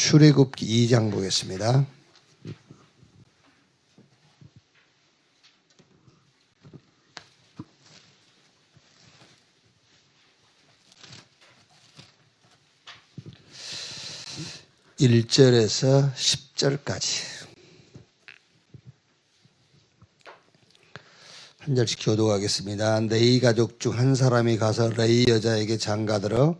출애굽기 2장 보겠습니다. (1절에서) (10절까지) 한 절씩 교독하겠습니다. 레위 가족 중 한 사람이 가서 레위 여자에게 장가들어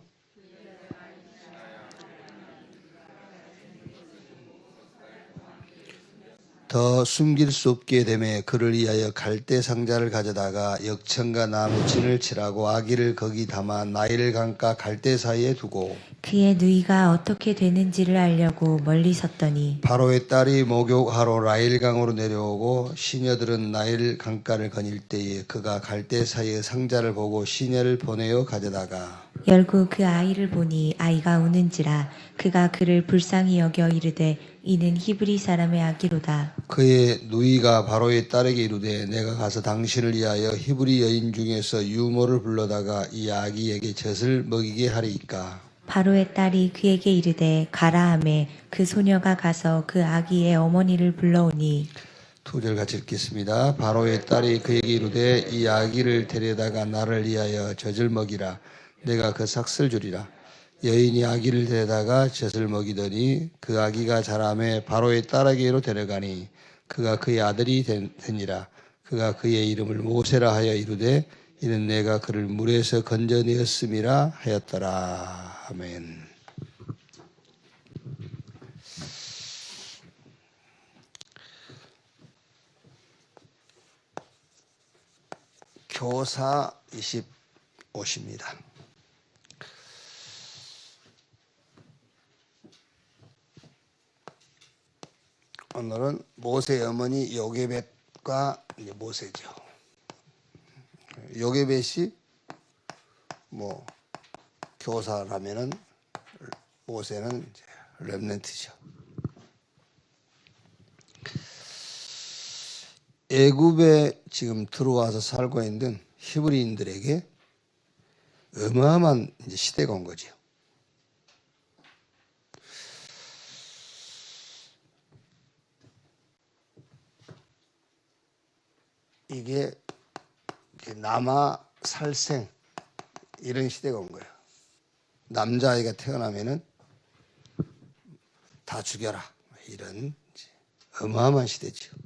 더 숨길 수 없게 되매 그를 위하여 갈대 상자를 가져다가 역청과 나무진을 칠하고 아기를 거기 담아 나일 강가 갈대 사이에 두고 그의 누이가 어떻게 되는지를 알려고 멀리 섰더니 바로의 딸이 목욕하러 나일 강으로 내려오고 시녀들은 나일 강가를 거닐 때에 그가 갈대 사이의 상자를 보고 시녀를 보내어 가져다가 열고 그 아이를 보니 아이가 우는지라 그가 그를 불쌍히 여겨 이르되 이는 히브리 사람의 아기로다. 그의 누이가 바로의 딸에게 이르되 내가 가서 당신을 위하여 히브리 여인 중에서 유모를 불러다가 이 아기에게 젖을 먹이게 하리이까. 바로의 딸이 그에게 이르되 가라 하매 그 소녀가 가서 그 아기의 어머니를 불러오니 2절 같이 읽겠습니다. 바로의 딸이 그에게 이르되 이 아기를 데려다가 나를 위하여 젖을 먹이라. 내가 그 삭슬 주리라. 여인이 아기를 데려다가 젖을 먹이더니 그 아기가 자라매 바로의 딸에게로 데려가니 그가 그의 아들이 되니라. 그가 그의 이름을 모세라 하여 이르되 이는 내가 그를 물에서 건져내었음이라 하였더라. 아멘. 교사 25입니다. 오늘은 모세의 어머니 요게벳과 모세죠. 요게벳이 교사라면은 모세는 이제 렘넌트죠. 애굽에 지금 들어와서 살고 있는 히브리인들에게 어마어마한 이제 시대가 온 거죠. 이게 남아 살생 이런 시대가 온 거예요. 남자아이가 태어나면은 다 죽여라 이런 어마어마한 시대죠.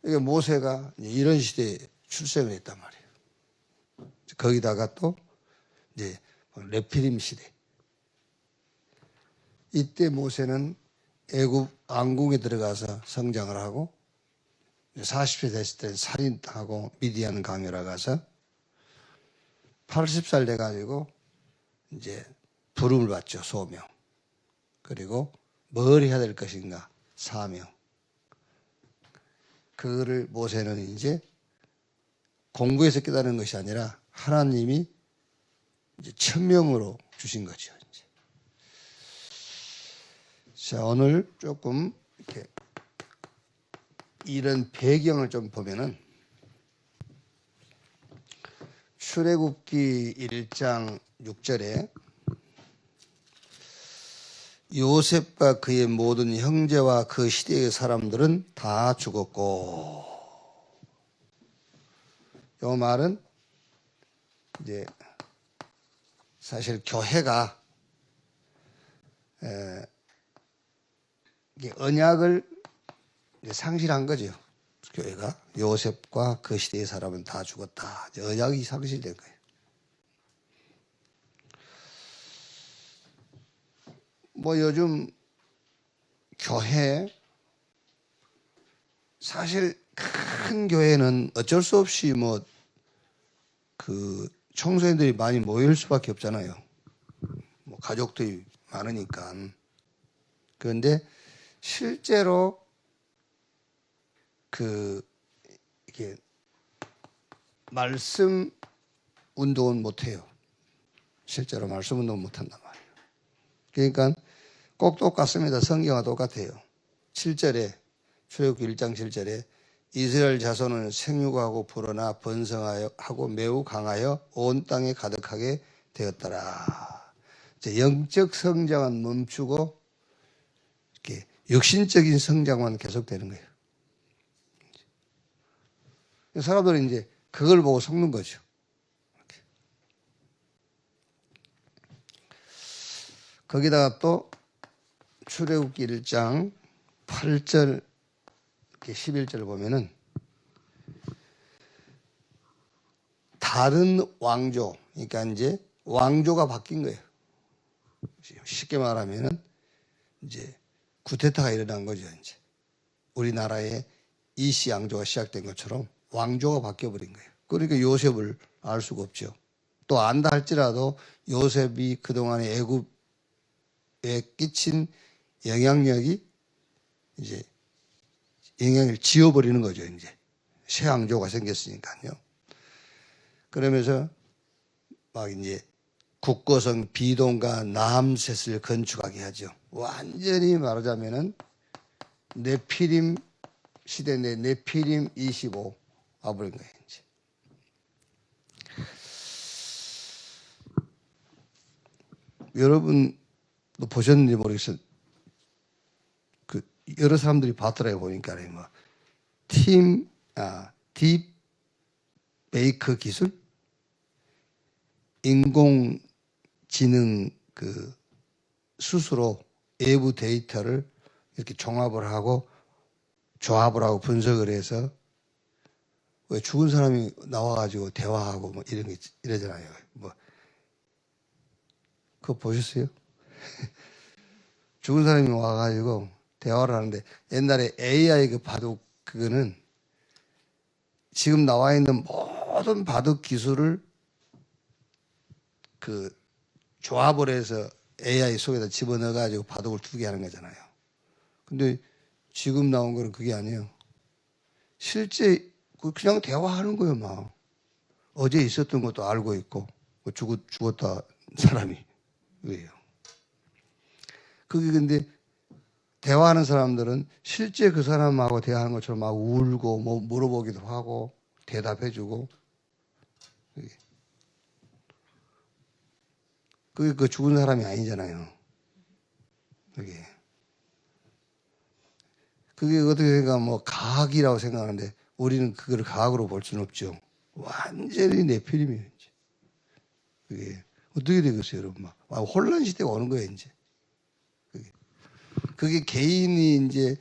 이게 모세가 이런 시대에 출생을 했단 말이에요. 거기다가 또 이제 레피림 시대. 이때 모세는 애굽 왕궁에 들어가서 성장을 하고 40세 됐을 때 살인하고 미디안 강요라 가서 80살 돼가지고 이제 부름을 받죠. 소명. 그리고 뭘 해야 될 것인가 사명. 그거를 모세는 이제 공부해서 깨달은 것이 아니라 하나님이 이제 천명으로 주신 거죠. 이제. 자, 오늘 조금 이렇게 이런 배경을 좀 보면은 출애굽기 1장 6절에 요셉과 그의 모든 형제와 그 시대의 사람들은 다 죽었고, 이 말은 이제 사실 교회가 언약을 상실한 거죠. 교회가 요셉과 그 시대의 사람은 다 죽었다. 언약이 상실된 거예요. 요즘 교회 사실 큰 교회는 어쩔 수 없이 청소년들이 많이 모일 수밖에 없잖아요. 가족들이 많으니까. 그런데 실제로 이게 말씀 운동은 못해요. 실제로 말씀 운동은 못한단 말이에요. 그러니까 꼭 똑같습니다. 성경과 똑같아요. 7절에 출애굽기 1장 7절에 이스라엘 자손은 생육하고 불어나 번성하여 하고 매우 강하여 온 땅에 가득하게 되었더라. 영적 성장은 멈추고 이렇게 육신적인 성장만 계속되는 거예요. 사람들은 이제 그걸 보고 속는 거죠. 거기다가 또 출애굽기 1장 8절 11절 보면은 다른 왕조, 그러니까 이제 왕조가 바뀐 거예요. 쉽게 말하면은 이제 쿠데타가 일어난 거죠. 이제 우리나라에 이씨 왕조가 시작된 것처럼 왕조가 바뀌어 버린 거예요. 그러니까 요셉을 알 수가 없죠. 또 안다 할지라도 요셉이 그동안에 애굽에 끼친 영향력이 이제 영향을 지워버리는 거죠. 이제 새 왕조가 생겼으니까요. 그러면서 막 이제 국고성 비동과 나암셋을 건축하게 하죠. 완전히 말하자면은 네피림 시대 내 네피림 25 와버린 거예요. 이제. 여러분도 보셨는지 모르겠어요. 그 여러 사람들이 봤더라고요. 보니까 뭐 딥 베이커 기술, 인공지능 그 스스로 외부 데이터를 이렇게 종합을 하고 조합을 하고 분석을 해서 왜 죽은 사람이 나와가지고 대화하고 뭐 이런 게 이러잖아요. 뭐 그거 보셨어요? 죽은 사람이 와가지고 대화를 하는데 옛날에 AI 그 바둑 그거는 지금 나와 있는 모든 바둑 기술을 그 조합을 해서 AI 속에다 집어넣어가지고 바둑을 두게 하는 거잖아요. 근데 지금 나온 거는 그게 아니에요. 실제 그냥 대화하는 거예요, 막. 어제 있었던 것도 알고 있고, 죽었다 사람이. 왜요? 그게 근데 대화하는 사람들은 실제 그 사람하고 대화하는 것처럼 막 울고 뭐 물어보기도 하고 대답해주고. 그게 그 죽은 사람이 아니잖아요. 그게 어떻게 뭐 과학이라고 생각하는데 우리는 그걸 과학으로 볼 수는 없죠. 완전히 네피림이에요. 이제. 그게 어떻게 되겠어요, 여러분? 막 혼란 시대가 오는 거예요, 이제. 그게 개인이 이제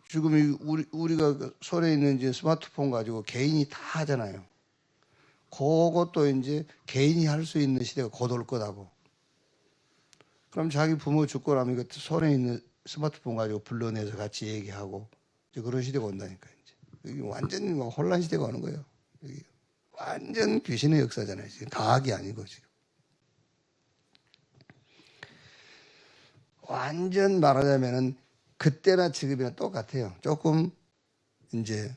지금 우리가 손에 있는 이제 스마트폰 가지고 개인이 다 하잖아요. 그것도 이제 개인이 할 수 있는 시대가 곧 올 거다고. 그럼 자기 부모 죽고 나면 그 손에 있는 스마트폰 가지고 불러내서 같이 얘기하고 이제 그런 시대가 온다니까요. 이제. 완전히 뭐 혼란 시대가 오는 거예요. 완전 귀신의 역사잖아요. 지금 과학이 아니고 지금. 완전 말하자면은 그때나 지금이나 똑같아요. 조금 이제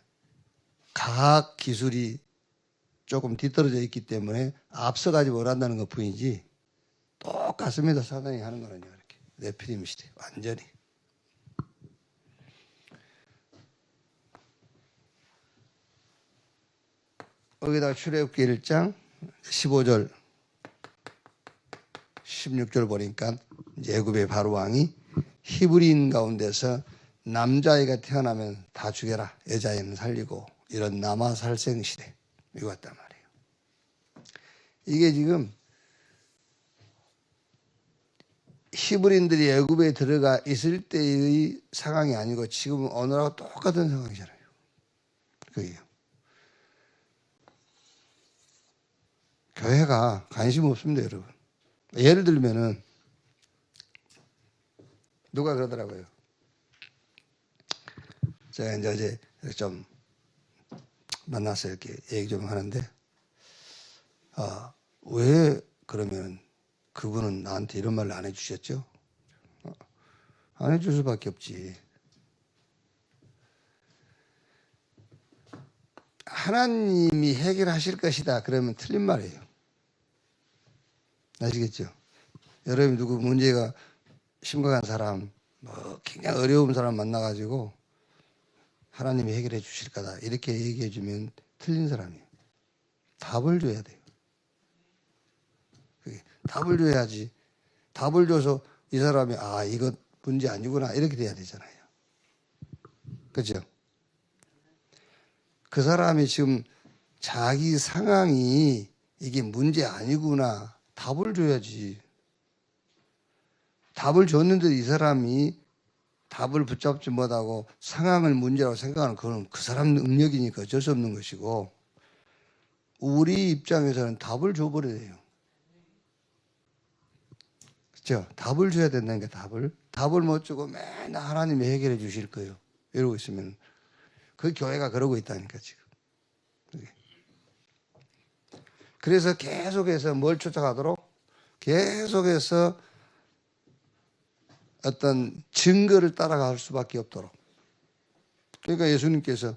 과학 기술이 조금 뒤떨어져 있기 때문에 앞서가지 못한다는 것 뿐이지 똑같습니다. 사단이 하는 거는요. 이렇게 네피림 시대 완전히. 여기다가 출애굽기 1장 15절 16절 보니까 이제 애굽의 바로 왕이 히브리인 가운데서 남자아이가 태어나면 다 죽여라. 여자아이는 살리고 이런 남아살생 시대 이거 같단 말이에요. 이게 지금 히브리인들이 애굽에 들어가 있을 때의 상황이 아니고 지금 오늘하고 똑같은 상황이잖아요. 그게요. 교회가 관심 없습니다, 여러분. 예를 들면은 누가 그러더라고요. 제가 이제 좀 만나서 이렇게 얘기 좀 하는데, 왜 그러면 그분은 나한테 이런 말을 안 해주셨죠? 안 해줄 수밖에 없지. 하나님이 해결하실 것이다. 그러면 틀린 말이에요. 아시겠죠? 여러분이 누구 문제가 심각한 사람, 뭐 굉장히 어려운 사람 만나가지고 하나님이 해결해 주실 거다 이렇게 얘기해 주면 틀린 사람이에요. 답을 줘야 돼요. 답을 줘야지. 답을 줘서 이 사람이 아 이거 문제 아니구나 이렇게 돼야 되잖아요. 그렇죠? 그 사람이 지금 자기 상황이 이게 문제 아니구나 답을 줘야지. 답을 줬는데 이 사람이 답을 붙잡지 못하고 상황을 문제라고 생각하는 그건 그 사람 능력이니까 어쩔 수 없는 것이고 우리 입장에서는 답을 줘버려야 돼요. 그렇죠? 답을 줘야 된다는 게 답을 못 주고 맨날 하나님이 해결해 주실 거예요. 이러고 있으면 그 교회가 그러고 있다니까 지금. 그래서 계속해서 뭘 쫓아가도록 계속해서 어떤 증거를 따라갈 수밖에 없도록. 그러니까 예수님께서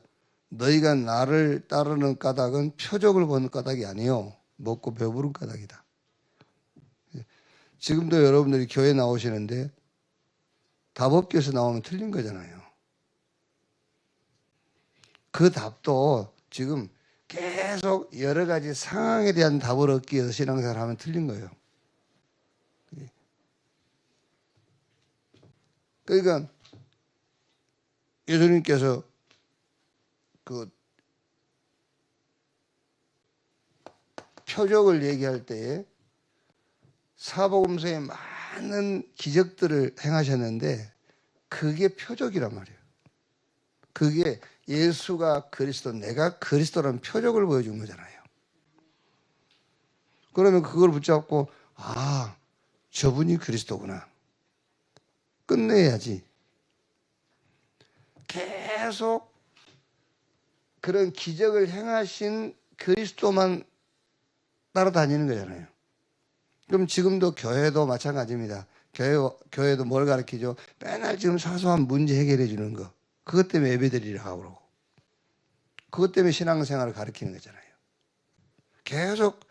너희가 나를 따르는 까닭은 표적을 보는 까닭이 아니요 먹고 배부른 까닭이다. 지금도 여러분들이 교회 나오시는데 답업교에서 나오면 틀린 거잖아요. 그 답도 지금 계속 여러 가지 상황에 대한 답을 얻기 위해서 신앙생활을 하면 틀린 거예요. 그러니까 예수님께서 그 표적을 얘기할 때에 사복음서에 많은 기적들을 행하셨는데 그게 표적이란 말이에요. 그게 예수가 그리스도, 내가 그리스도라는 표적을 보여준 거잖아요. 그러면 그걸 붙잡고 아, 저분이 그리스도구나. 끝내야지. 계속 그런 기적을 행하신 그리스도만 따라다니는 거잖아요. 그럼 지금도 교회도 마찬가지입니다. 교회도 뭘 가르치죠? 맨날 지금 사소한 문제 해결해 주는 거. 그것 때문에 예배드리라고 그러고. 그것 때문에 신앙생활을 가르치는 거잖아요. 계속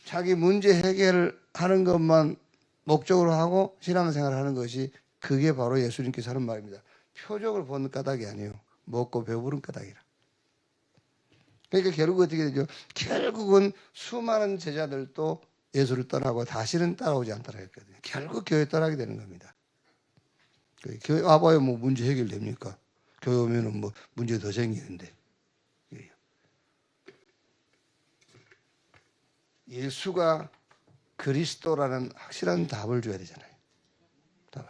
자기 문제 해결하는 것만 목적으로 하고 신앙생활을 하는 것이 그게 바로 예수님께서 하는 말입니다. 표적을 보는 까닭이 아니에요. 먹고 배부른 까닭이라. 그러니까 결국 어떻게 되죠? 결국은 수많은 제자들도 예수를 떠나고 다시는 따라오지 않더라 했거든요. 결국 교회 떠나게 되는 겁니다. 교회 와봐야 뭐 문제 해결됩니까? 교회 오면은 뭐 문제 더 생기는데. 예수가 그리스도라는 확실한 답을 줘야 되잖아요. 답을.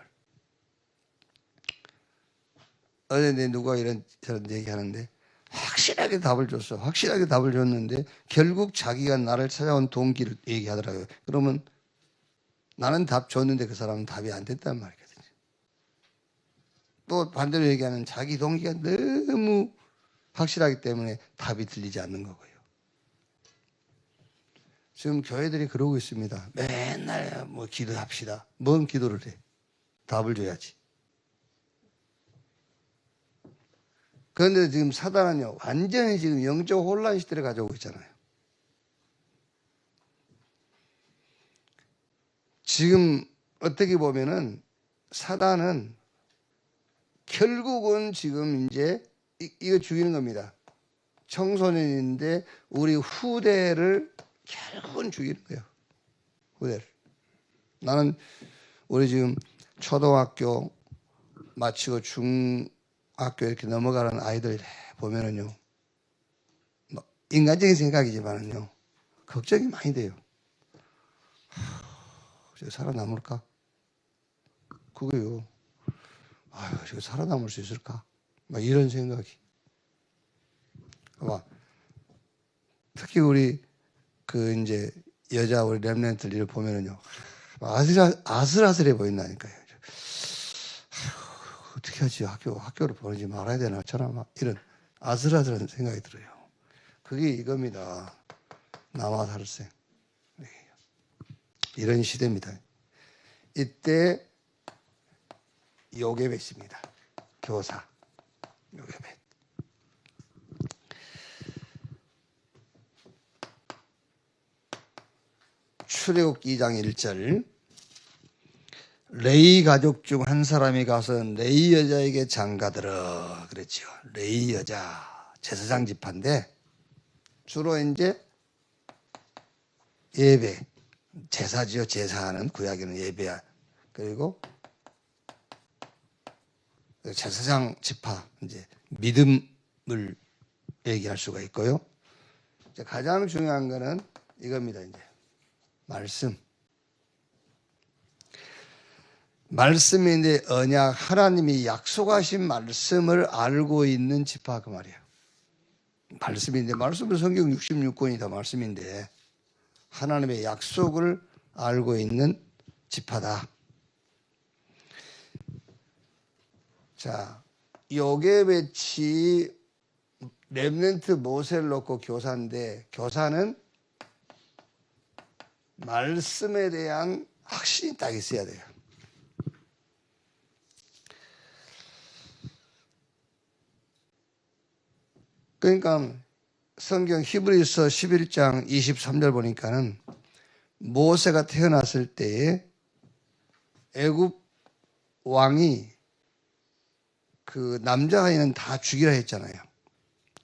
어제 내 누가 저런 얘기하는데 확실하게 답을 줬어. 확실하게 답을 줬는데 결국 자기가 나를 찾아온 동기를 얘기하더라고요. 그러면 나는 답 줬는데 그 사람은 답이 안 됐단 말이거든요. 또 반대로 얘기하면 자기 동기가 너무 확실하기 때문에 답이 들리지 않는 거고요. 지금 교회들이 그러고 있습니다. 맨날 뭐 기도합시다. 뭔 기도를 해? 답을 줘야지. 그런데 지금 사단은요, 완전히 지금 영적 혼란 시대를 가져오고 있잖아요. 지금 어떻게 보면은 사단은 결국은 지금 이제 이거 죽이는 겁니다. 청소년인데 우리 후대를 결국은 죽이는 거예요. 후대를. 나는 우리 지금 초등학교 마치고 중학교 이렇게 넘어가는 아이들 보면은요, 뭐 인간적인 생각이지만은요, 걱정이 많이 돼요. 저 살아남을까? 그거요. 아유, 저 살아남을 수 있을까? 막 이런 생각이. 아마 특히 우리 그 이제 여자 우리 렘넌트들 보면은요, 아슬아슬해 보인다니까요. 어떻게 하지? 학교를 보내지 말아야 되나? 저나 막 이런 아슬아슬한 생각이 들어요. 그게 이겁니다. 남아살생. 이런 시대입니다. 이때 요괴배입니다. 교사. 요괴배. 출애굽기 2장 1절 레위 가족 중 한 사람이 가서 레위 여자에게 장가들어 그랬죠. 레위 여자 제사장 지파인데 주로 이제 예배 제사지요. 제사하는 구약에는 예배야. 그리고 제사장 지파 이제 믿음을 얘기할 수가 있고요. 가장 중요한 거는 이겁니다. 이제 말씀. 말씀인데 언약 하나님이 약속하신 말씀을 알고 있는 지파 그 말이에요. 말씀인데 말씀은 성경 66권이 다 말씀인데 하나님의 약속을 알고 있는 지파다. 자, 요게베치 렘넌트 모세를 놓고 교사인데 교사는 말씀에 대한 확신이 딱 있어야 돼요. 그러니까 성경 히브리서 11장 23절 보니까는 모세가 태어났을 때에 애굽 왕이 그 남자아이는 다 죽이라 했잖아요.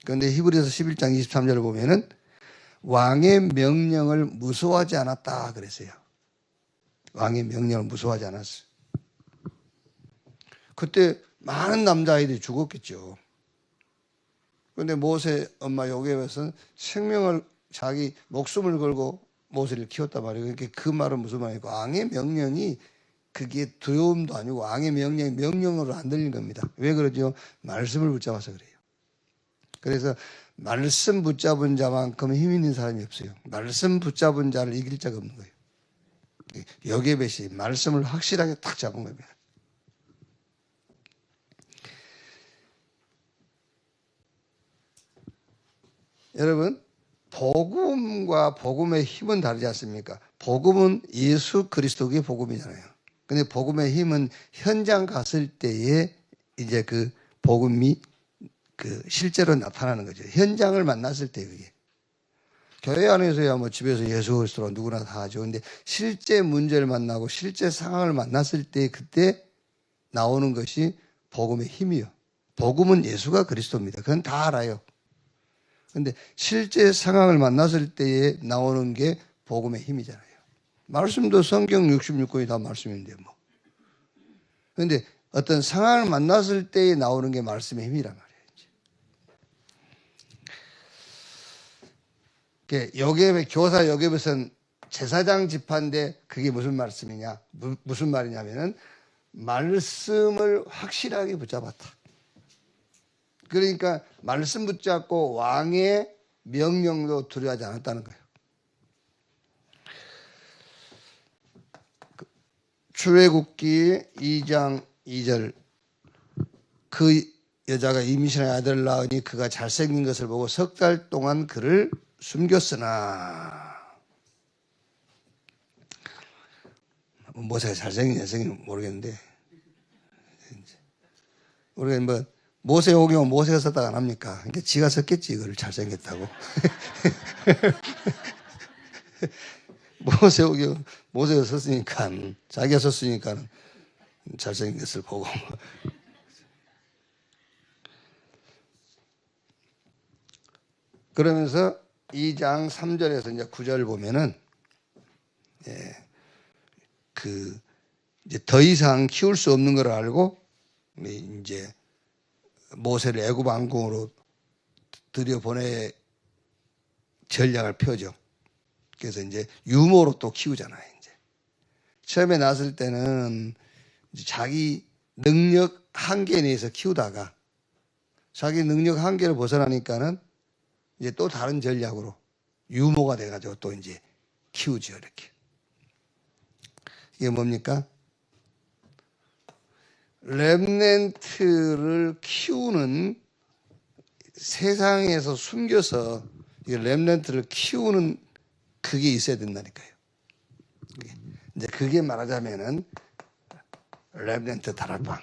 그런데 히브리서 11장 23절을 보면은 왕의 명령을 무서워하지 않았다 그랬어요. 왕의 명령을 무서워하지 않았어요. 그때 많은 남자아이들이 죽었겠죠. 그런데 모세 엄마 요게벳은 생명을 자기 목숨을 걸고 모세를 키웠단 말이에요. 그러니까 그 말은 무슨 말이고 왕의 명령이 그게 두려움도 아니고 왕의 명령이 명령으로 안 들리는 겁니다. 왜 그러죠? 말씀을 붙잡아서 그래요. 그래서 말씀 붙잡은 자만큼 힘 있는 사람이 없어요. 말씀 붙잡은 자를 이길 자가 없는 거예요. 요게벳이 말씀을 확실하게 딱 잡은 겁니다. 여러분, 복음과 복음의 힘은 다르지 않습니까? 복음은 예수 그리스도의 복음이잖아요. 근데 복음의 힘은 현장 갔을 때에 이제 그 복음이 그 실제로 나타나는 거죠. 현장을 만났을 때 그게. 교회 안에서야 뭐 집에서 예수 그리스도로 누구나 다 하죠. 근데 실제 문제를 만나고 실제 상황을 만났을 때 그때 나오는 것이 복음의 힘이요. 복음은 예수가 그리스도입니다. 그건 다 알아요. 근데 실제 상황을 만났을 때에 나오는 게 복음의 힘이잖아요. 말씀도 성경 66권이 다 말씀인데 뭐. 그런데 어떤 상황을 만났을 때에 나오는 게 말씀의 힘이란 말이에요. 요게벳 교사 요게벳은 제사장 지파인데 그게 무슨 말씀이냐? 무슨 말이냐면은 말씀을 확실하게 붙잡았다. 그러니까 말씀 붙잡고 왕의 명령도 두려워하지 않았다는 거예요. 출애굽기 2장 2절 그 여자가 임신한 아들을 낳으니 그가 잘생긴 것을 보고 석 달 동안 그를 숨겼으나 모세가 잘생긴 잘생긴 모르겠는데 우리가 뭐 모세 오경은 모세가 썼다가 안 합니까? 그러니까 지가 썼겠지 이걸 잘생겼다고. 모세 오경 모세가 썼으니까 자기가 썼으니까 잘생긴 것을 보고. 그러면서 2장 3절에서 이제 9절 보면은 이제 더 이상 키울 수 없는 걸 알고 이제 모세를 애굽 왕궁으로 들여보내 전략을 펴죠. 그래서 이제 유모로 또 키우잖아요. 이제 처음에 났을 때는 이제 자기 능력 한계 내에서 키우다가 자기 능력 한계를 벗어나니까는 이제 또 다른 전략으로 유모가 돼가지고 또 이제 키우죠. 이렇게. 이게 뭡니까? 렘넌트를 키우는 세상에서 숨겨서 렘넌트를 키우는 그게 있어야 된다니까요. 이제 그게 말하자면은 렘넌트 다락방.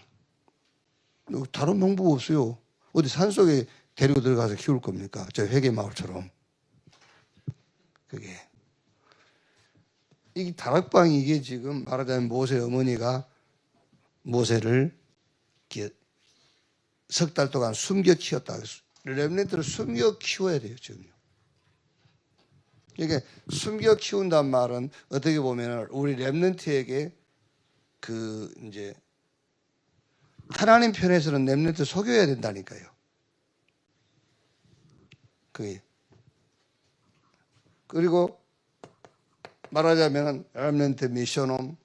다른 방법 없어요. 어디 산속에 데리고 들어가서 키울 겁니까? 저 회계마을처럼. 그게. 이 다락방이 이게 지금 말하자면 모세 어머니가 모세를 석 달 동안 숨겨 키웠다. 렘넌트를 숨겨 키워야 돼요, 지금. 이게 숨겨 키운단 말은 어떻게 보면 우리 렘넌트에게 이제 하나님 편에서는 렘넌트 속여야 된다니까요. 그게. 그리고 말하자면 렘넌트 미션홈,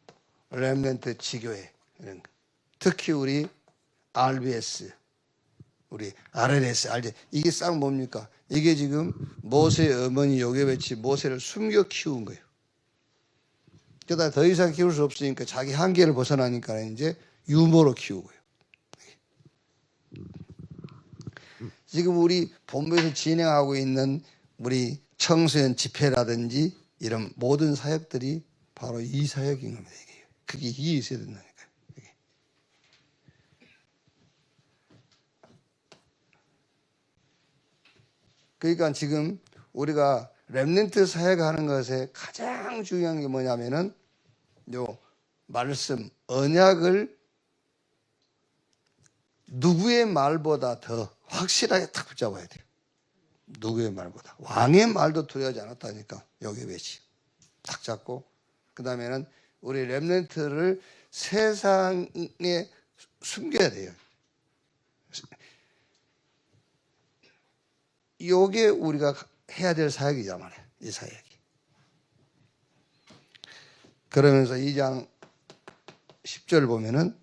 렘넌트 지교회 이런 거. 특히 우리 RBS, 우리 RLS, RJ 이게 싹 뭡니까? 이게 지금 모세의 어머니 요괴배치 모세를 숨겨 키운 거예요. 그러다 더 이상 키울 수 없으니까 자기 한계를 벗어나니까 이제 유모로 키우고요. 지금 우리 본부에서 진행하고 있는 우리 청소년 집회라든지 이런 모든 사역들이 바로 이 사역인 겁니다. 이게. 그게 이해 있어야 된다니까요. 이게. 그러니까 지금 우리가 렘넌트 사역하는 것에 가장 중요한 게 뭐냐면은 요 말씀, 언약을 누구의 말보다 더 확실하게 딱 붙잡아야 돼요. 누구의 말보다. 왕의 말도 두려워하지 않았다니까. 여기 배치. 딱 잡고 그 다음에는 우리 렘넌트를 세상에 숨겨야 돼요. 이게 우리가 해야 될 사역이란 말이에요. 이 사역이. 그러면서 2장 10절 보면은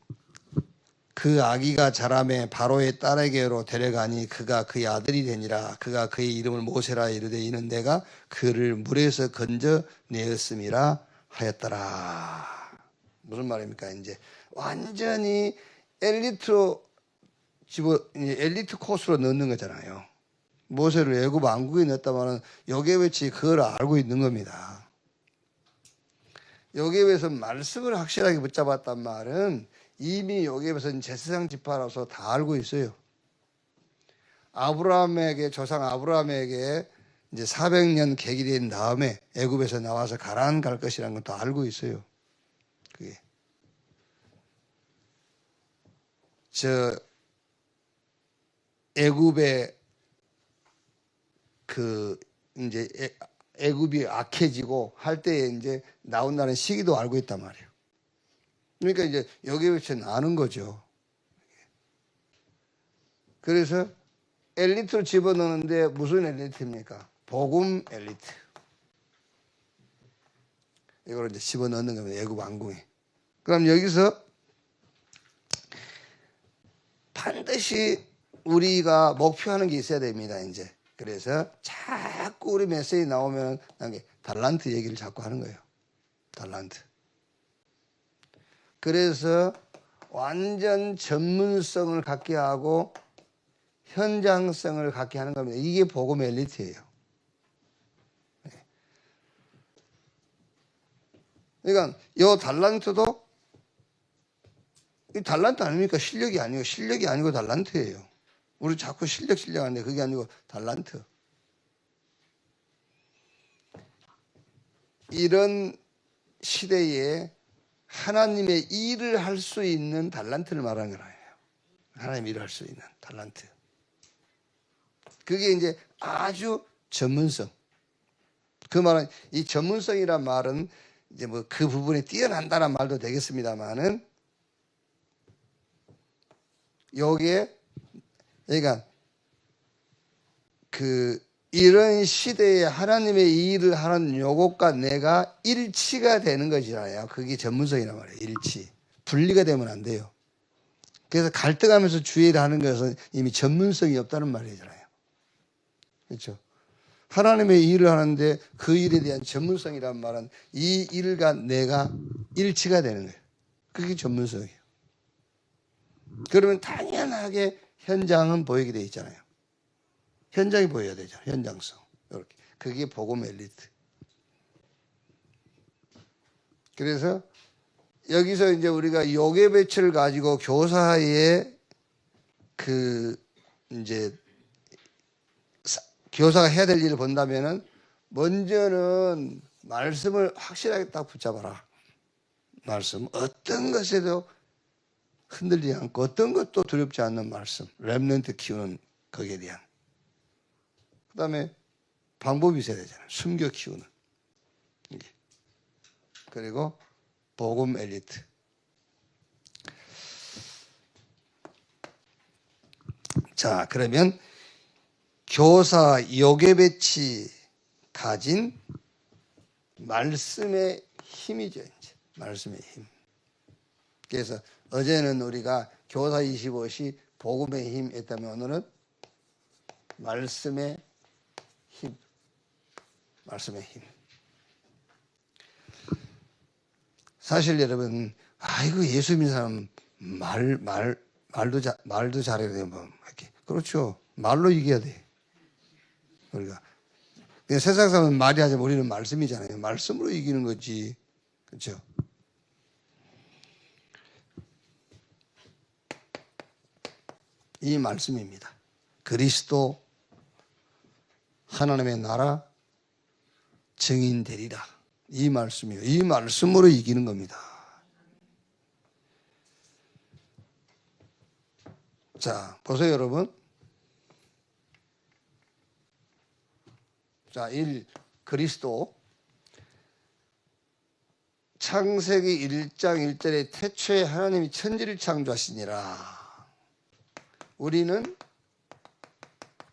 그 아기가 자라매 바로의 딸에게로 데려가니 그가 그의 아들이 되니라. 그가 그의 이름을 모세라 이르되 이는 내가 그를 물에서 건져내었음이라 하였더라. 무슨 말입니까? 이제 완전히 엘리트 코스로 넣는 거잖아요. 모세를 애굽 왕국에 넣었다마는 요괴배치 그걸 알고 있는 겁니다. 요괴배에서 말씀을 확실하게 붙잡았단 말은 이미 요괴배에서는 제사장 지파라서 다 알고 있어요. 아브라함에게 조상 아브라함에게 이제 400년 객이 다음에 애굽에서 나와서 가나안 갈 것이라는 것도 알고 있어요. 그게 애굽의 이제 애굽이 악해지고 할 때에 이제 나온다는 시기도 알고 있단 말이에요. 그러니까 이제 여기에서 아는 거죠. 그래서 엘리트로 집어넣는데 무슨 엘리트입니까? 복음 엘리트. 이걸 이제 집어넣는 겁니다. 애굽 왕궁에. 그럼 여기서 반드시 우리가 목표하는 게 있어야 됩니다. 이제. 그래서 자꾸 우리 메시지 나오면 달란트 얘기를 자꾸 하는 거예요. 달란트. 그래서 완전 전문성을 갖게 하고 현장성을 갖게 하는 겁니다. 이게 복음 엘리트예요. 그러니까 이 달란트도 이 달란트 아닙니까? 실력이 아니고 달란트예요. 우리 자꾸 실력 하는데 그게 아니고 달란트. 이런 시대에 하나님의 일을 할 수 있는 달란트를 말하는 거예요. 하나님의 일을 할 수 있는 달란트. 그게 이제 아주 전문성. 그 말은 이 전문성이란 말은 이제 뭐 그 부분에 뛰어난다는 말도 되겠습니다만은 여기에 그러니까 이런 시대에 하나님의 일을 하는 요것과 내가 일치가 되는 것이잖아요. 그게 전문성이란 말이에요. 일치. 분리가 되면 안 돼요. 그래서 갈등하면서 주의를 하는 것은 이미 전문성이 없다는 말이잖아요. 그렇죠? 하나님의 일을 하는데 그 일에 대한 전문성이란 말은 이 일과 내가 일치가 되는 거예요. 그게 전문성이에요. 그러면 당연하게 현장은 보이게 돼 있잖아요. 현장이 보여야 되죠. 현장성. 이렇게. 그게 복음 엘리트. 그래서 여기서 이제 우리가 요괴배치를 가지고 교사의 이제 교사가 해야 될 일을 본다면은 먼저는 말씀을 확실하게 딱 붙잡아라. 말씀 어떤 것에도 흔들리지 않고 어떤 것도 두렵지 않는 말씀. 렘넌트 키우는 거기에 대한. 그 다음에 방법이 있어야 되잖아요. 숨겨 키우는. 이게. 그리고 복음 엘리트. 자, 그러면 교사 요괴배치 가진 말씀의 힘이죠. 이제. 말씀의 힘. 그래서 어제는 우리가 교사 25시 복음의 힘 했다면 오늘은 말씀의 힘. 말씀의 힘. 사실 여러분, 아이고 예수 믿는 사람 말도 잘해야 돼요. 뭐 이렇게. 그렇죠. 말로 이겨야 돼. 우리가. 그냥 세상 사람은 말이 하지만 우리는 말씀이잖아요. 말씀으로 이기는 거지. 그렇죠. 이 말씀입니다. 그리스도 하나님의 나라 증인 되리라. 이 말씀이에요. 이 말씀으로 이기는 겁니다. 자, 보세요, 여러분. 자, 1. 그리스도. 창세기 1장 1절에 태초에 하나님이 천지를 창조하시니라. 우리는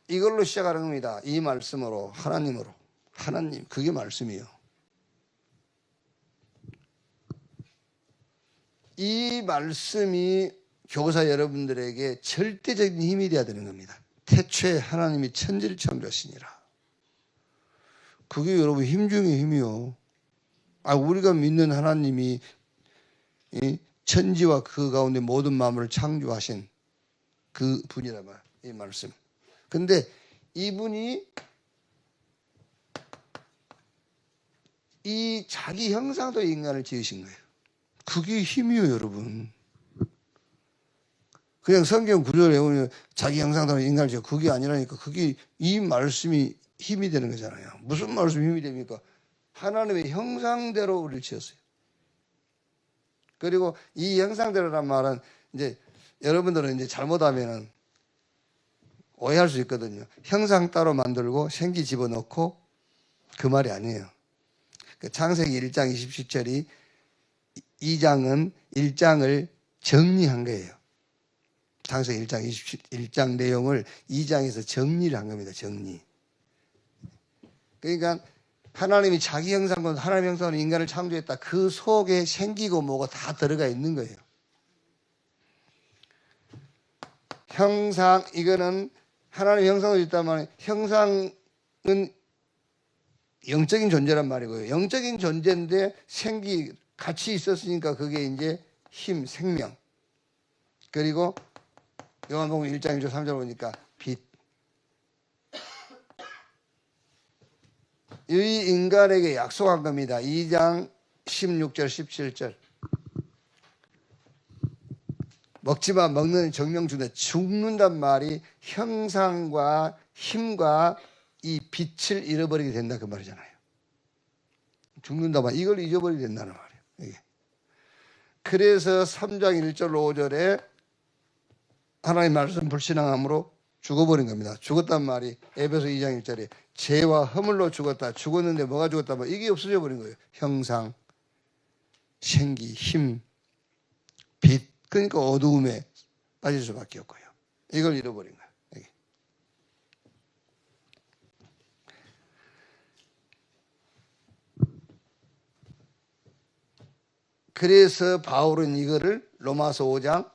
이걸로 시작하는 겁니다. 이 말씀으로, 하나님으로. 하나님, 그게 말씀이에요. 이 말씀이 교사 여러분들에게 절대적인 힘이 되어야 되는 겁니다. 태초에 하나님이 천지를 창조하시니라. 그게 여러분 힘 중에 힘이요. 우리가 믿는 하나님이 천지와 그 가운데 모든 만물을 창조하신 그 분이란 말이에요. 이 말씀. 근데 이분이 이 자기 형상도 인간을 지으신 거예요. 그게 힘이에요, 여러분. 그냥 성경 구절 외우면 자기 형상대로 인간을 지어. 그게 아니라니까. 그게 이 말씀이 힘이 되는 거잖아요. 무슨 말씀이 힘이 됩니까? 하나님의 형상대로 우리를 지었어요. 그리고 이 형상대로란 말은 이제 여러분들은 이제 잘못하면은 오해할 수 있거든요. 형상 따로 만들고 생기 집어넣고 그 말이 아니에요. 창세기 1장 27절이 2장은 1장을 정리한 거예요. 창세기 1장 내용을 2장에서 정리를 한 겁니다. 정리. 그러니까 하나님이 자기 형상과 하나님의 형상으로 인간을 창조했다. 그 속에 생기고 뭐가 다 들어가 있는 거예요. 형상, 이거는 하나님의 형상으로 있다면 형상은 영적인 존재란 말이고요. 영적인 존재인데 생기, 같이 있었으니까 그게 이제 힘, 생명. 그리고 요한복음 1장 1절 3절 보니까 빛. 이 인간에게 약속한 겁니다. 2장 16절 17절. 먹지마, 먹는 정령 중에 죽는단 말이 형상과 힘과 이 빛을 잃어버리게 된다 그 말이잖아요. 죽는단 말, 이걸 잊어버리게 된다는 말이에요. 이게. 그래서 3장 1절 5절에 하나님 말씀 불신앙함으로 죽어버린 겁니다. 죽었단 말이 에베소 2장 1절에 죄와 허물로 죽었다. 죽었는데 뭐가 죽었다? 뭐 이게 없어져 버린 거예요. 형상, 생기, 힘, 빛. 그러니까 어두움에 빠질 수밖에 없고요. 이걸 잃어버린 거예요. 이게. 그래서 바울은 이거를 로마서 5장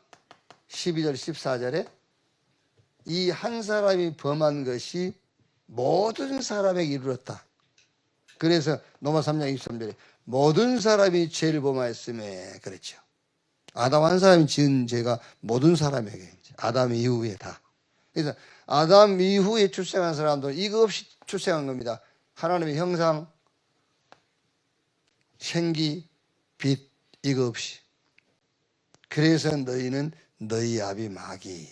12절 14절에 이 한 사람이 범한 것이 모든 사람에게 이르렀다. 그래서 로마 3장 23절에 모든 사람이 죄를 범하였음에 그랬죠. 아담 한 사람이 지은 죄가 모든 사람에게, 아담 이후에 다. 그래서 아담 이후에 출생한 사람들은 이거 없이 출생한 겁니다. 하나님의 형상, 생기, 빛 이거 없이. 그래서 너희는 너희 아비 마귀.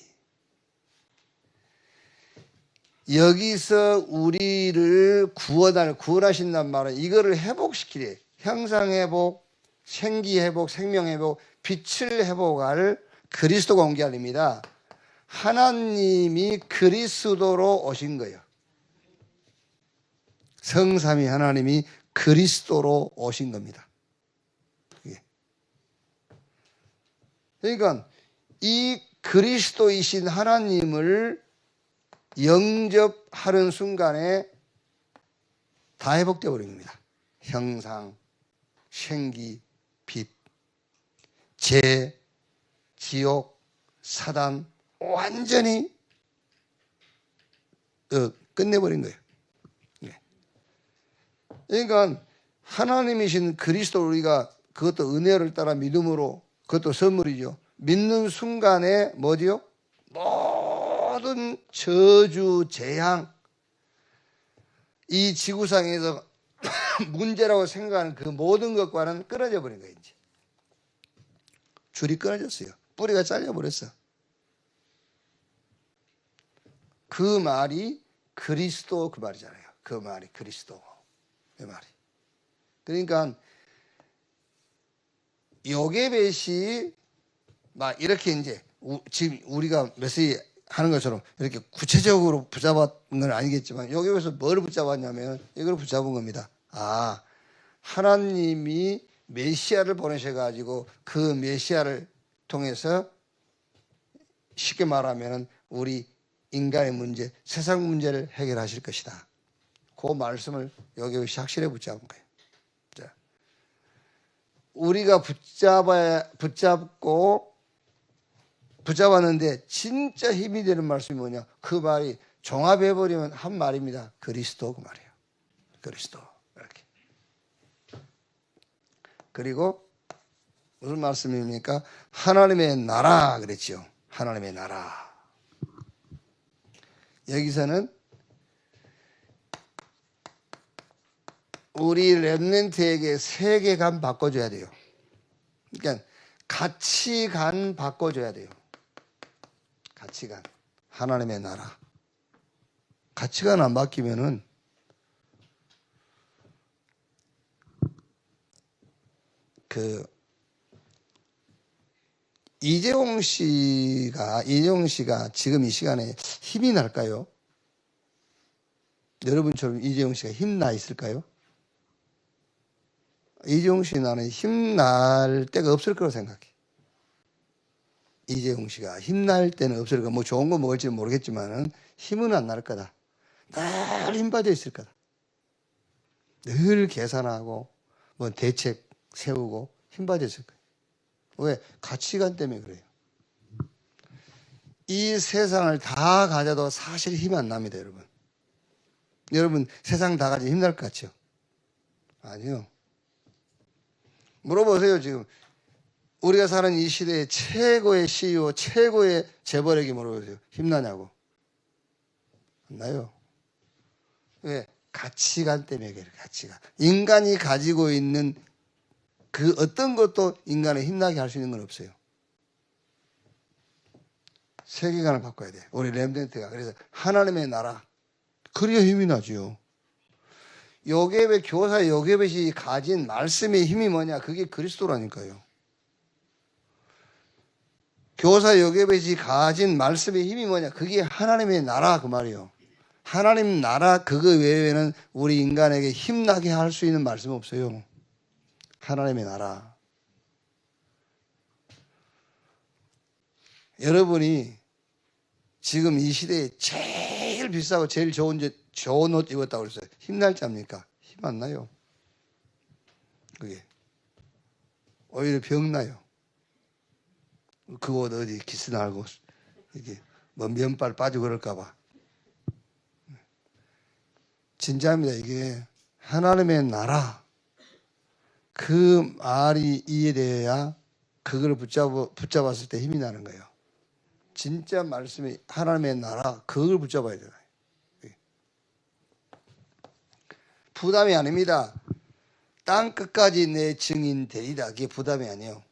여기서 우리를 구원하신단 말은 이거를 회복시키래. 형상 회복, 생기 회복, 생명 회복, 빛을 회복할 그리스도가 온 게 아닙니다. 하나님이 그리스도로 오신 거예요. 성삼위 하나님이 그리스도로 오신 겁니다. 그러니까 이 그리스도이신 하나님을 영접하는 순간에 다 회복되어 버린 겁니다. 형상, 생기, 빛, 죄, 지옥, 사단 완전히 끝내버린 거예요. 그러니까 하나님이신 그리스도 우리가 그것도 은혜를 따라 믿음으로 그것도 선물이죠. 믿는 순간에 뭐지요? 모든 저주, 재앙, 이 지구상에서 문제라고 생각하는 그 모든 것과는 끊어져 버린 거예요. 이제. 줄이 끊어졌어요. 뿌리가 잘려버렸어. 그 말이 그리스도 그 말이잖아요. 그 말이 그리스도 그 말이. 그러니까 요게벳이 막 이렇게 이제 지금 우리가 메시지 하는 것처럼 이렇게 구체적으로 붙잡았는 건 아니겠지만 요게벳에서 뭘 붙잡았냐면 이걸 붙잡은 겁니다. 아, 하나님이 메시아를 보내셔가지고 그 메시아를 통해서 쉽게 말하면 우리 인간의 문제, 세상 문제를 해결하실 것이다. 그 말씀을 요게벳이 확실히 붙잡은 거예요. 자, 우리가 붙잡았는데 진짜 힘이 되는 말씀이 뭐냐? 그 말이 종합해버리면 한 말입니다. 그리스도 그 말이에요. 그리스도 이렇게. 그리고 무슨 말씀입니까? 하나님의 나라 그랬죠. 하나님의 나라. 여기서는 우리 렘넌트에게 세계관 바꿔줘야 돼요. 그러니까 가치관 바꿔줘야 돼요. 가치관. 하나님의 나라. 가치관 안 바뀌면은 이재용 씨가 지금 이 시간에 힘이 날까요? 여러분처럼 이재용 씨가 힘나 있을까요? 이재용 씨 나는 힘날 때가 없을 거라고 생각해. 이재용 씨가 힘날 때는 없을 거다. 뭐 좋은 거 먹을지 모르겠지만은 힘은 안 날 거다. 늘 힘 빠져 있을 거다. 늘 계산하고 뭐 대책 세우고 힘 빠져 있을 거예요. 왜? 가치관 때문에 그래요. 이 세상을 다 가져도 사실 힘이 안 납니다, 여러분. 여러분 세상 다 가지고 힘날 것 같죠? 아니요. 물어보세요. 지금 우리가 사는 이 시대의 최고의 CEO, 최고의 재벌에게 물어보세요. 힘나냐고. 안 나요. 왜? 가치관 때문에 그래요. 가치관. 인간이 가지고 있는 그 어떤 것도 인간을 힘나게 할 수 있는 건 없어요. 세계관을 바꿔야 돼. 우리 렘넌트가. 그래서 하나님의 나라. 그래야 힘이 나죠. 교사 요게벳이 가진 말씀의 힘이 뭐냐? 그게 그리스도라니까요. 교사 요게벳이 가진 말씀의 힘이 뭐냐? 그게 하나님의 나라 그 말이에요. 하나님 나라 그거 외에는 우리 인간에게 힘나게 할 수 있는 말씀은 없어요. 하나님의 나라. 여러분이 지금 이 시대에 제일 비싸고 제일 좋은 옷 입었다고 그랬어요. 힘날 잡니까? 힘 안 나요. 그게. 오히려 병나요. 그 옷 어디 기스 나고, 이게 뭐 면발 빠지고 그럴까봐. 진짜입니다. 이게 하나님의 나라. 그 말이 이해되어야 그걸 붙잡았을 때 힘이 나는 거예요. 진짜 말씀이 하나님의 나라, 그걸 붙잡아야 되나요? 부담이 아닙니다. 땅 끝까지 내 증인 되리라. 그게 부담이 아니에요.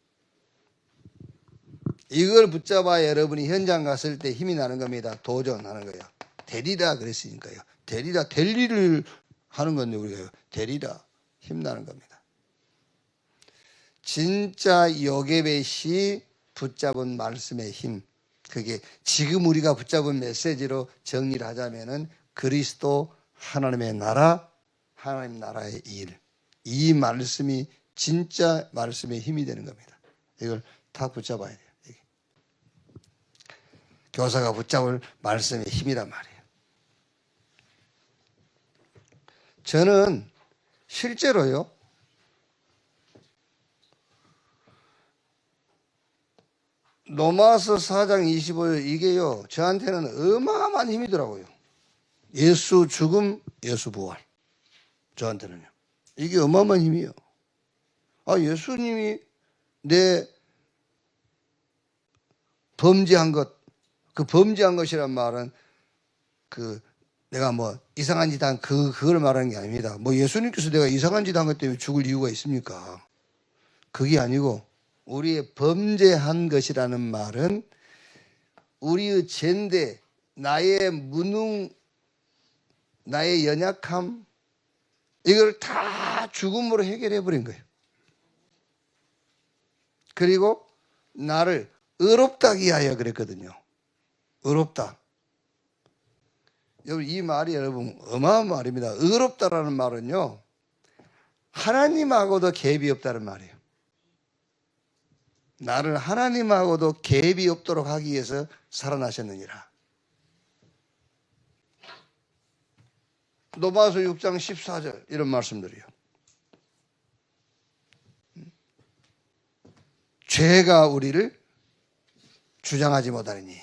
이걸 붙잡아야 여러분이 현장 갔을 때 힘이 나는 겁니다. 도전하는 거예요. 되리라 그랬으니까요. 되리라, 될 일을 하는 건데 우리가 되리라 힘나는 겁니다. 진짜 요게벳이 붙잡은 말씀의 힘, 그게 지금 우리가 붙잡은 메시지로 정리를 하자면은 그리스도, 하나님의 나라, 하나님 나라의 일, 이 말씀이 진짜 말씀의 힘이 되는 겁니다. 이걸 다 붙잡아야 돼요. 이게. 교사가 붙잡을 말씀의 힘이란 말이에요. 저는 실제로요, 로마서 4장 25절 이게요, 저한테는 어마어마한 힘이더라고요. 예수 죽음, 예수 부활. 저한테는요. 이게 어마어마한 힘이에요. 아, 예수님이 내 범죄한 것, 그 범죄한 것이란 말은 그 내가 뭐 이상한 짓 한 그걸 말하는 게 아닙니다. 뭐 예수님께서 내가 이상한 짓 한 것 때문에 죽을 이유가 있습니까? 그게 아니고 우리의 범죄한 것이라는 말은 우리의 죄인데 나의 무능, 나의 연약함, 이걸 다 죽음으로 해결해 버린 거예요. 그리고 나를 의롭다 하기 위하여 그랬거든요. 의롭다. 여러분, 이 말이 여러분 어마어마한 말입니다. 의롭다라는 말은요, 하나님하고도 갭이 없다는 말이에요. 나를 하나님하고도 갭이 없도록 하기 위해서 살아나셨느니라. 로마서 6장 14절 이런 말씀들이요. 죄가 우리를 주장하지 못하느니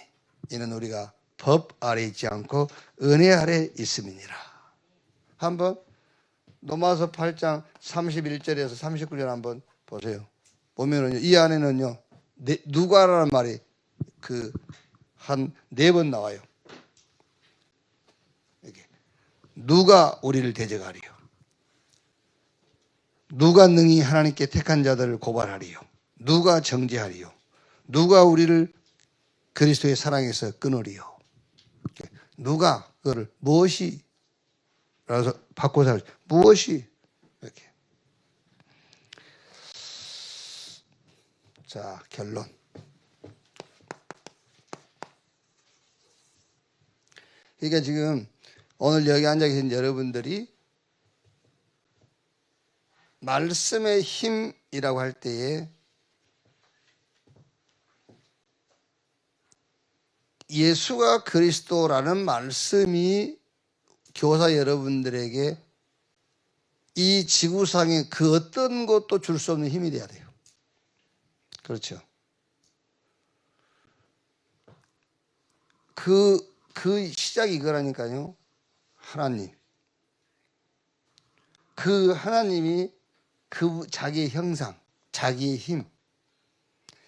이는 우리가 법 아래 있지 않고 은혜 아래 있음이니라. 한번 로마서 8장 31절에서 39절 한번 보세요. 보면은요, 이 안에는요, 누가라는 말이 한 4번 나와요. 이렇게. 누가 우리를 대적하리요? 누가 능히 하나님께 택한 자들을 고발하리요? 누가 정죄하리요? 누가 우리를 그리스도의 사랑에서 끊으리요? 누가 그거를 무엇이 라서 바꿔서 무엇이 이렇게. 자, 결론. 그러니까 지금 오늘 여기 앉아 계신 여러분들이 말씀의 힘이라고 할 때에 예수가 그리스도라는 말씀이 교사 여러분들에게 이 지구상에 그 어떤 것도 줄 수 없는 힘이 돼야 돼요. 그렇죠. 그 시작이 이거라니까요. 하나님. 그 하나님이 그 자기의 형상, 자기의 힘,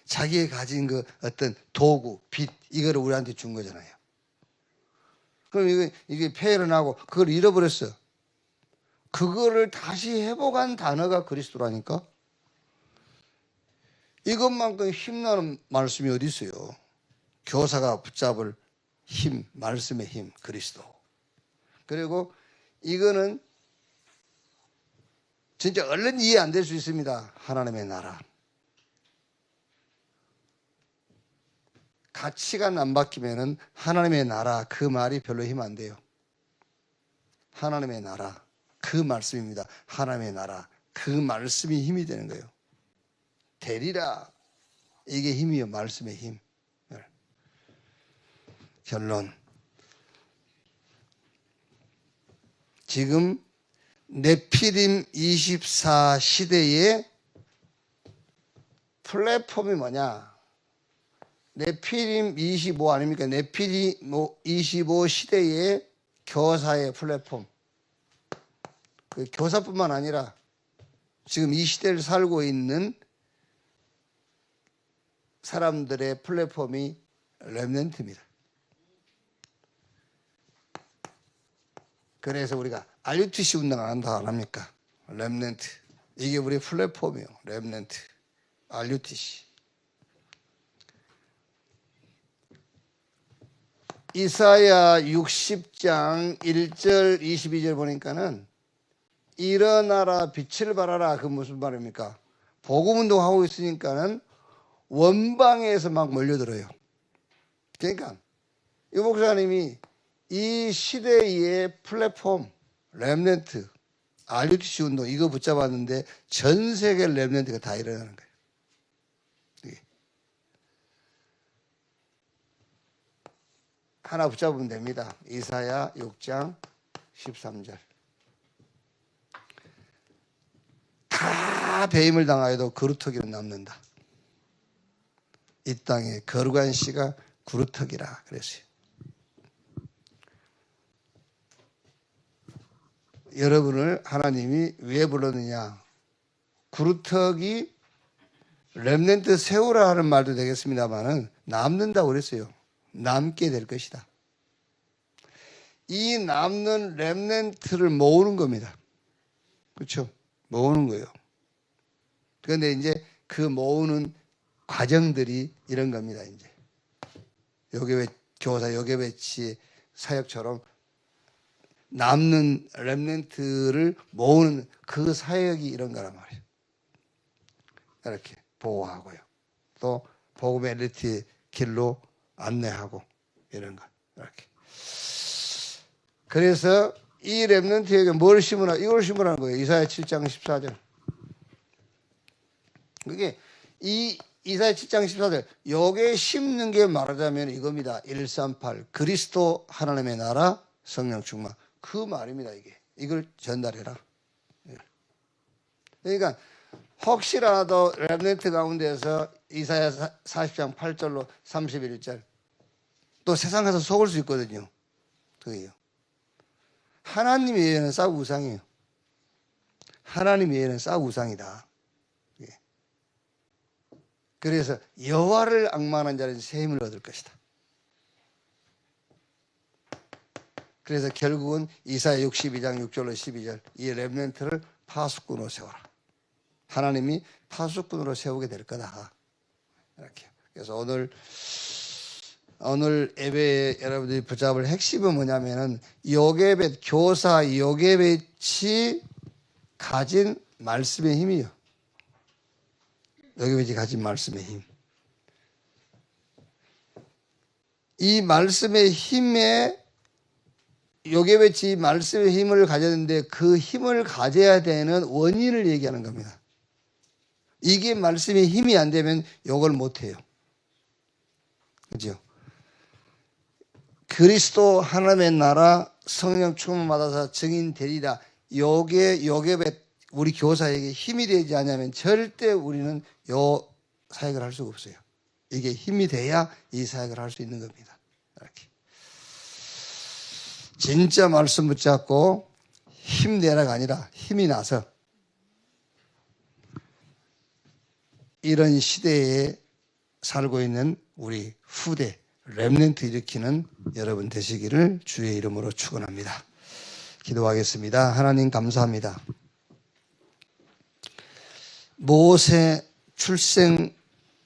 자기가 가진 그 어떤 도구, 빛, 이거를 우리한테 준 거잖아요. 그럼 이게 폐해를 하고 그걸 잃어버렸어요. 그거를 다시 회복한 단어가 그리스도라니까? 이것만큼 힘나는 말씀이 어디 있어요? 교사가 붙잡을 힘, 말씀의 힘, 그리스도. 그리고 이거는 진짜 얼른 이해 안 될 수 있습니다. 하나님의 나라. 가치관 안 바뀌면은 하나님의 나라 그 말이 별로 힘 안 돼요. 하나님의 나라 그 말씀입니다. 하나님의 나라 그 말씀이 힘이 되는 거예요. 되리라. 이게 힘이에요. 말씀의 힘. 결론. 지금 네피림 24 시대의 플랫폼이 뭐냐? 네피림 25 아닙니까? 네피림 25 시대의 교사의 플랫폼. 그 교사뿐만 아니라 지금 이 시대를 살고 있는 사람들의 플랫폼이 렘넌트입니다. 그래서 우리가 RUTC 운동을 한다 안 합니까? 렘넌트. 이게 우리 플랫폼이에요. 렘넌트. RUTC. 이사야 60장 1절 22절 보니까는 일어나라 빛을 발하라. 그 무슨 말입니까? 복음 운동하고 있으니까는 원방에서 막 몰려들어요. 그러니까 이 목사님이 이 시대의 플랫폼, 렘넌트, RUTC 운동 이거 붙잡았는데 전 세계 렘넌트가 다 일어나는 거예요. 이게. 하나 붙잡으면 됩니다. 이사야 6장 13절. 다 배임을 당하여도 그루터기는 남는다. 이 땅에 거룩한 씨가 그루터기라 그랬어요. 여러분을 하나님이 왜 불렀느냐? 그루터기 렘넌트 세우라 하는 말도 되겠습니다만은 남는다고 그랬어요. 남게 될 것이다. 이 남는 렘넌트를 모으는 겁니다. 그렇죠? 모으는 거예요. 그런데 이제 그 모으는 과정들이 이런 겁니다. 이제 교사 요괴배치 사역처럼 남는 렘넌트를 모으는 그 사역이 이런 거란 말이에요. 이렇게 보호하고요. 또 복음의 엘리트 길로 안내하고 이런 거 이렇게. 그래서 이 렘넌트에게 뭘 심으라? 이걸 심으라는 거예요. 이사야 7장 14절. 그게 이 이사야 7장 14절. 요게 심는 게 말하자면 이겁니다. 138 그리스도 하나님의 나라 성령 충만. 그 말입니다. 이게. 이걸 전달해라. 그러니까 혹시라도 렘넌트 가운데서 이사야 40장 8절로 31절 또 세상 가서 속을 수 있거든요. 그게요. 하나님 외에는 싹 우상이에요. 하나님 외에는 싹 우상이다. 그래서 여호와를 앙망하는 자는 새 힘을 얻을 것이다. 그래서 결국은 이사야 62장 6절로 12절 이 렘넌트를 파수꾼으로 세워라. 하나님이 파수꾼으로 세우게 될 거다. 이렇게. 그래서 오늘 예배에 여러분들이 붙잡을 핵심은 뭐냐면은 교사 요괴배치 가진 말씀의 힘이요. 요괴배치 가진 말씀의 힘. 이 말씀의 힘에 요괴배치 말씀의 힘을 가졌는데 그 힘을 가져야 되는 원인을 얘기하는 겁니다. 이게 말씀의 힘이 안 되면 요걸 못 해요. 그죠? 그리스도 하나님의 나라 성령 충만 받아서 증인 되리라. 요괴배 우리 교사에게 힘이 되지 않으면 절대 우리는 요 사역을 할 수가 없어요. 이게 힘이 돼야 이 사역을 할 수 있는 겁니다. 이렇게. 진짜 말씀 붙잡고 힘내라가 아니라 힘이 나서 이런 시대에 살고 있는 우리 후대 렘넌트 일으키는 여러분 되시기를 주의 이름으로 축원합니다. 기도하겠습니다. 하나님 감사합니다. 모세 출생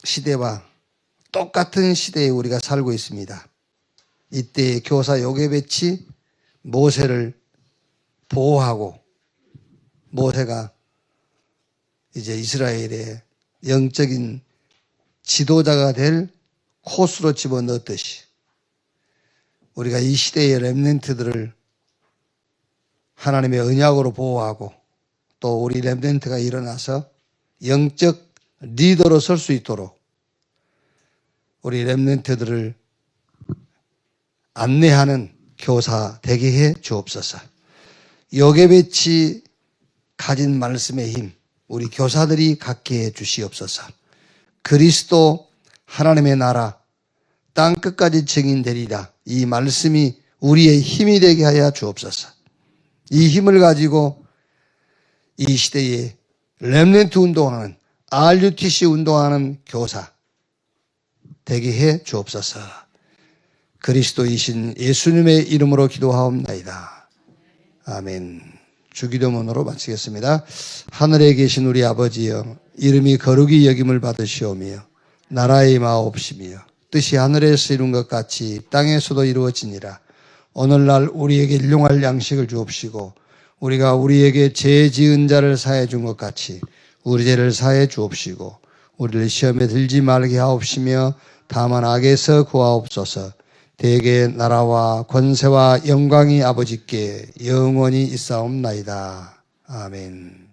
시대와 똑같은 시대에 우리가 살고 있습니다. 이때의 교사 요괴배치 모세를 보호하고 모세가 이제 이스라엘의 영적인 지도자가 될 코스로 집어넣었듯이 우리가 이 시대의 렘넌트들을 하나님의 언약으로 보호하고 또 우리 렘넌트가 일어나서 영적 리더로 설 수 있도록 우리 렘넌트들을 안내하는 교사 되게 해 주옵소서. 요괴배치 가진 말씀의 힘 우리 교사들이 갖게 해 주시옵소서. 그리스도 하나님의 나라 땅 끝까지 증인되리라. 이 말씀이 우리의 힘이 되게 하여 주옵소서. 이 힘을 가지고 이 시대에 렘넌트 운동하는 RUTC 운동하는 교사 되게 해 주옵소서. 그리스도이신 예수님의 이름으로 기도하옵나이다. 아멘. 주기도문으로 마치겠습니다. 하늘에 계신 우리 아버지여, 이름이 거룩히 여김을 받으시오며 나라의 마옵시며 뜻이 하늘에서 이룬 것 같이 땅에서도 이루어지니라. 오늘날 우리에게 일용할 양식을 주옵시고 우리가 우리에게 죄 지은 자를 사해 준 것 같이 우리 죄를 사해 주옵시고 우리를 시험에 들지 말게 하옵시며 다만 악에서 구하옵소서. 대개 나라와 권세와 영광이 아버지께 영원히 있사옵나이다. 아멘.